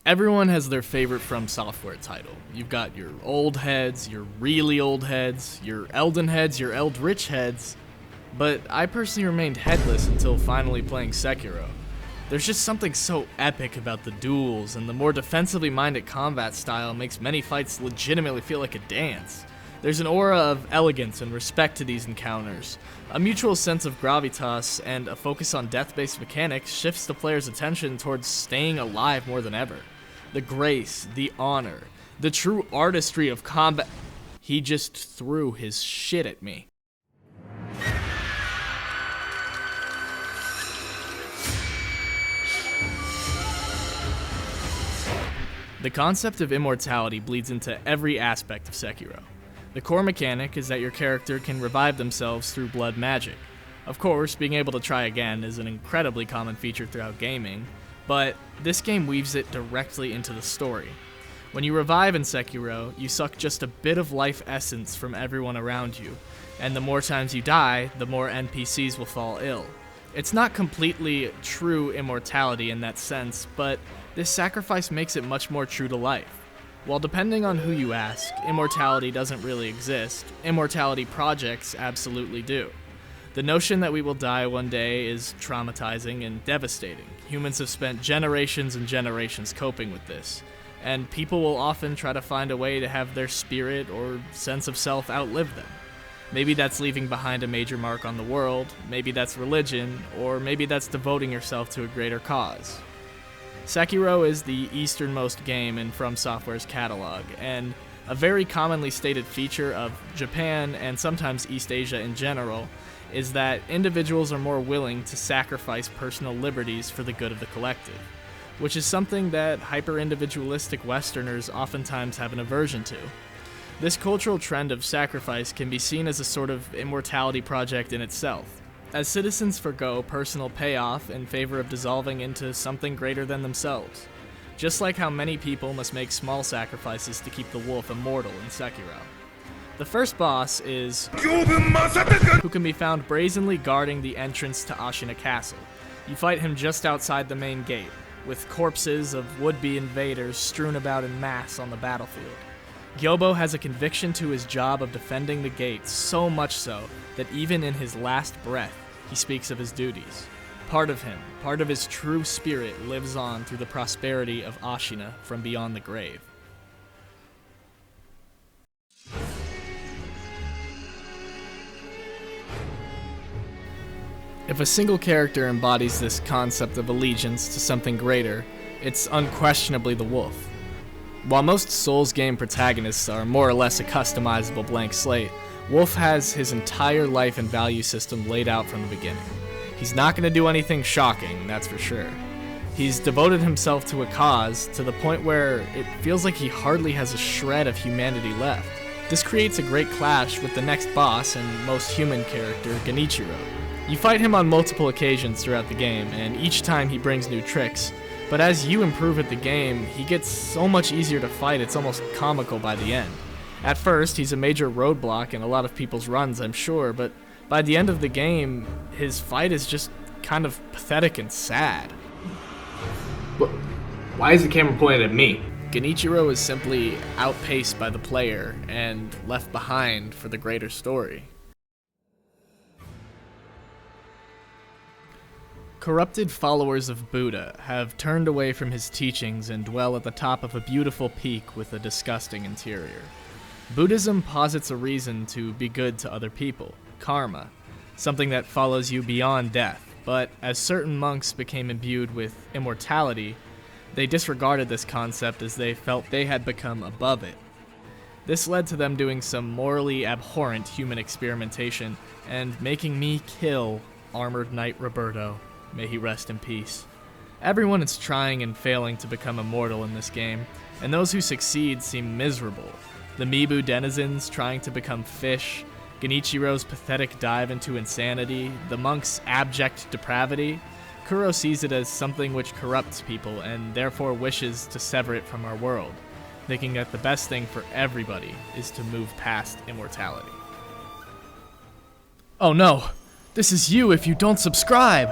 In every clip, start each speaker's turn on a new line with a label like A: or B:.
A: Everyone has their favorite From Software title. You've got your old heads, your really old heads, your Elden heads, your Eldritch heads, but I personally remained headless until finally playing Sekiro. There's just something so epic about the duels, and the more defensively minded combat style makes many fights legitimately feel like a dance. There's an aura of elegance and respect to these encounters. A mutual sense of gravitas and a focus on death-based mechanics shifts the player's attention towards staying alive more than ever. The grace, the honor, the true artistry of combat. He just threw his shit at me. The concept of immortality bleeds into every aspect of Sekiro. The core mechanic is that your character can revive themselves through blood magic. Of course, being able to try again is an incredibly common feature throughout gaming, but this game weaves it directly into the story. When you revive in Sekiro, you suck just a bit of life essence from everyone around you, and the more times you die, the more NPCs will fall ill. It's not completely true immortality in that sense, but this sacrifice makes it much more true to life. While depending on who you ask, immortality doesn't really exist, immortality projects absolutely do. The notion that we will die one day is traumatizing and devastating. Humans have spent generations and generations coping with this, and people will often try to find a way to have their spirit or sense of self outlive them. Maybe that's leaving behind a major mark on the world, maybe that's religion, or maybe that's devoting yourself to a greater cause. Sekiro is the easternmost game in From Software's catalog, and a very commonly stated feature of Japan and sometimes East Asia in general is that individuals are more willing to sacrifice personal liberties for the good of the collective, which is something that hyper-individualistic Westerners oftentimes have an aversion to. This cultural trend of sacrifice can be seen as a sort of immortality project in itself, as citizens forgo personal payoff in favor of dissolving into something greater than themselves, just like how many people must make small sacrifices to keep the wolf immortal in Sekiro. The first boss is who can be found brazenly guarding the entrance to Ashina Castle. You fight him just outside the main gate, with corpses of would-be invaders strewn about in mass on the battlefield. Gyobo has a conviction to his job of defending the gate, so much so that even in his last breath, he speaks of his duties. Part of him, part of his true spirit, lives on through the prosperity of Ashina from beyond the grave. If a single character embodies this concept of allegiance to something greater, it's unquestionably the wolf. While most Souls game protagonists are more or less a customizable blank slate, Wolf has his entire life and value system laid out from the beginning. He's not going to do anything shocking, that's for sure. He's devoted himself to a cause to the point where it feels like he hardly has a shred of humanity left. This creates a great clash with the next boss and most human character, Genichiro. You fight him on multiple occasions throughout the game, and each time he brings new tricks. But as you improve at the game, he gets so much easier to fight it's almost comical by the end. At first, he's a major roadblock in a lot of people's runs, I'm sure, but by the end of the game, his fight is just kind of pathetic and sad.
B: Why is the camera pointed at me?
A: Genichiro is simply outpaced by the player and left behind for the greater story. Corrupted followers of Buddha have turned away from his teachings and dwell at the top of a beautiful peak with a disgusting interior. Buddhism posits a reason to be good to other people, karma, something that follows you beyond death, but as certain monks became imbued with immortality, they disregarded this concept as they felt they had become above it. This led to them doing some morally abhorrent human experimentation and making me kill Armored Knight Roberto. May he rest in peace. Everyone is trying and failing to become immortal in this game, and those who succeed seem miserable. The Mibu denizens trying to become fish, Genichiro's pathetic dive into insanity, the monk's abject depravity. Kuro sees it as something which corrupts people and therefore wishes to sever it from our world, thinking that the best thing for everybody is to move past immortality. Oh no, this is you if you don't subscribe!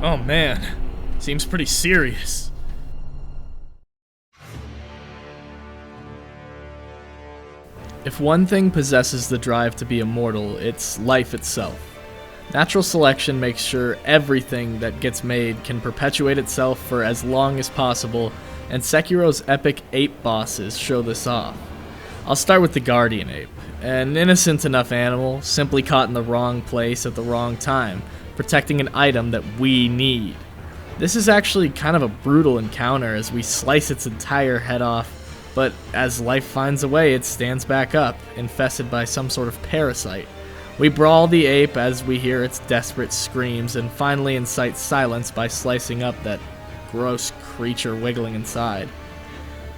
A: Oh Man, seems pretty serious. If one thing possesses the drive to be immortal, it's life itself. Natural selection makes sure everything that gets made can perpetuate itself for as long as possible, and Sekiro's epic ape bosses show this off. I'll start with the Guardian Ape, an innocent enough animal, simply caught in the wrong place at the wrong time, protecting an item that we need. This is actually kind of a brutal encounter as we slice its entire head off, but as life finds a way, it stands back up, infested by some sort of parasite. We brawl the ape as we hear its desperate screams and finally incite silence by slicing up that gross creature wiggling inside.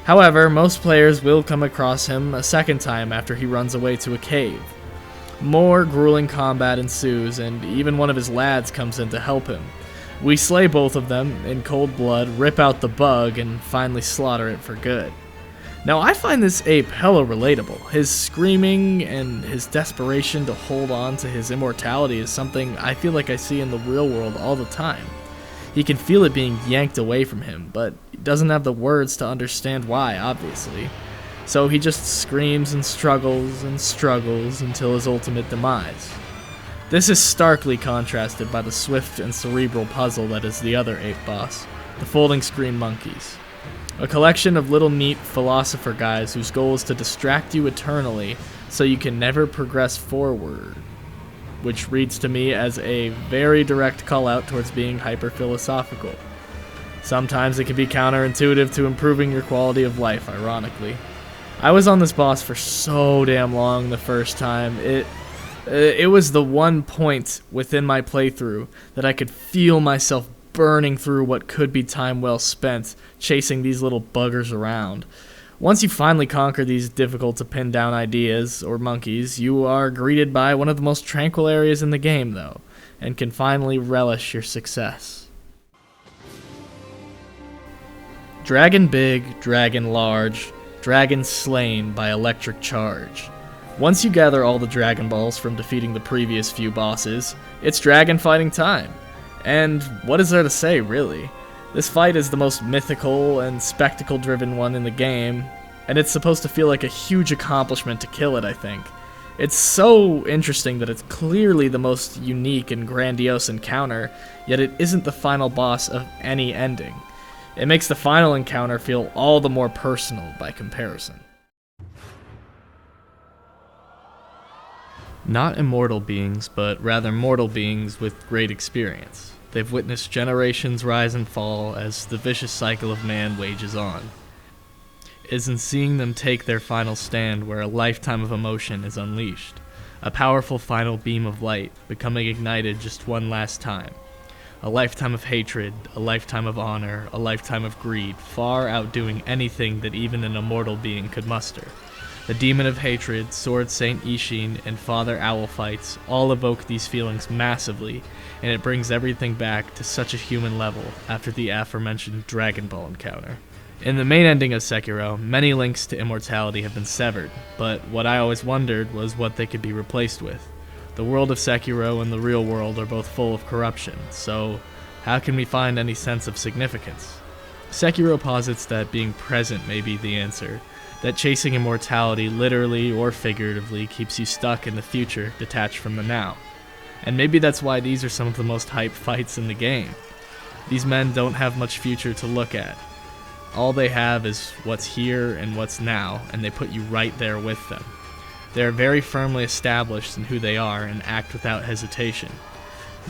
A: However, most players will come across him a second time after he runs away to a cave. More grueling combat ensues, and even one of his lads comes in to help him. We slay both of them in cold blood, rip out the bug, and finally slaughter it for good. Now, I find this ape hella relatable. His screaming and his desperation to hold on to his immortality is something I feel like I see in the real world all the time. He can feel it being yanked away from him, but he doesn't have the words to understand why, obviously. So he just screams and struggles until his ultimate demise. This is starkly contrasted by the swift and cerebral puzzle that is the other ape boss, the folding screen monkeys. A collection of little neat philosopher guys whose goal is to distract you eternally so you can never progress forward. Which reads to me as a very direct call out towards being hyper-philosophical. Sometimes it can be counterintuitive to improving your quality of life, ironically. I was on this boss for so damn long the first time. It was the one point within my playthrough that I could feel myself burning through what could be time well spent chasing these little buggers around. Once you finally conquer these difficult to pin down ideas, or monkeys, you are greeted by one of the most tranquil areas in the game, though, and can finally relish your success. Dragon big, dragon large, dragon slain by electric charge. Once you gather all the Dragon Balls from defeating the previous few bosses, it's dragon fighting time. And what is there to say, really? This fight is the most mythical and spectacle-driven one in the game, and it's supposed to feel like a huge accomplishment to kill it, I think. It's so interesting that it's clearly the most unique and grandiose encounter, yet it isn't the final boss of any ending. It makes the final encounter feel all the more personal by comparison. Not immortal beings, but rather mortal beings with great experience. They've witnessed generations rise and fall as the vicious cycle of man wages on. It is in seeing them take their final stand where a lifetime of emotion is unleashed, a powerful final beam of light becoming ignited just one last time. A lifetime of hatred, a lifetime of honor, a lifetime of greed, far outdoing anything that even an immortal being could muster. The Demon of Hatred, Sword Saint Ishin, and Father Owl fights all evoke these feelings massively, and it brings everything back to such a human level after the aforementioned Dragon Ball encounter. In the main ending of Sekiro, many links to immortality have been severed, but what I always wondered was what they could be replaced with. The world of Sekiro and the real world are both full of corruption, so how can we find any sense of significance? Sekiro posits that being present may be the answer, that chasing immortality literally or figuratively keeps you stuck in the future, detached from the now. And maybe that's why these are some of the most hyped fights in the game. These men don't have much future to look at. All they have is what's here and what's now, and they put you right there with them. They are very firmly established in who they are and act without hesitation.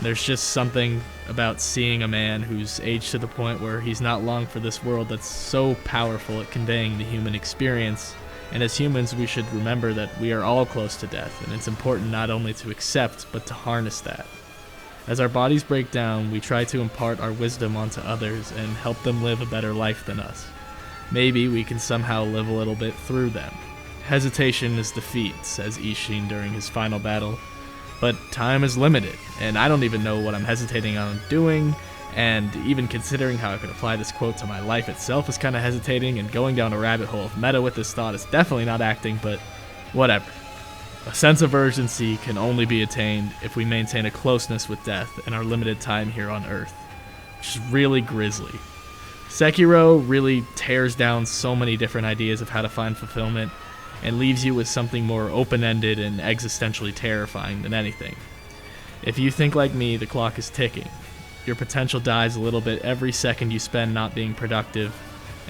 A: There's just something about seeing a man who's aged to the point where he's not long for this world that's so powerful at conveying the human experience, and as humans we should remember that we are all close to death, and it's important not only to accept but to harness that. As our bodies break down, we try to impart our wisdom onto others and help them live a better life than us. Maybe we can somehow live a little bit through them. Hesitation is defeat, says Ishin during his final battle. But time is limited, and I don't even know what I'm hesitating on doing, and even considering how I could apply this quote to my life itself is kind of hesitating, and going down a rabbit hole of meta with this thought is definitely not acting, but whatever. A sense of urgency can only be attained if we maintain a closeness with death in our limited time here on Earth. just really grisly. Sekiro really tears down so many different ideas of how to find fulfillment and leaves you with something more open-ended and existentially terrifying than anything. If you think like me, the clock is ticking. Your potential dies a little bit every second you spend not being productive,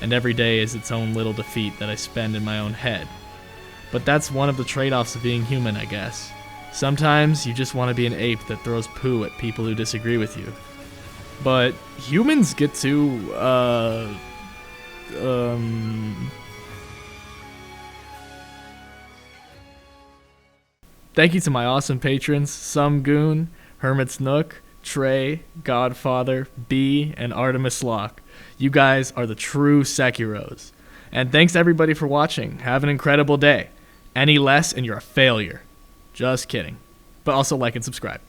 A: and every day is its own little defeat that I spend in my own head. But that's one of the trade-offs of being human, I guess. Sometimes you just want to be an ape that throws poo at people who disagree with you. But humans get to, Thank you to my awesome patrons, Sumgoon, Hermit's Nook, Trey, Godfather, B, and Artemis Locke. You guys are the true Sekiros. And thanks everybody for watching. Have an incredible day. Any less and you're a failure. Just kidding. But also like and subscribe.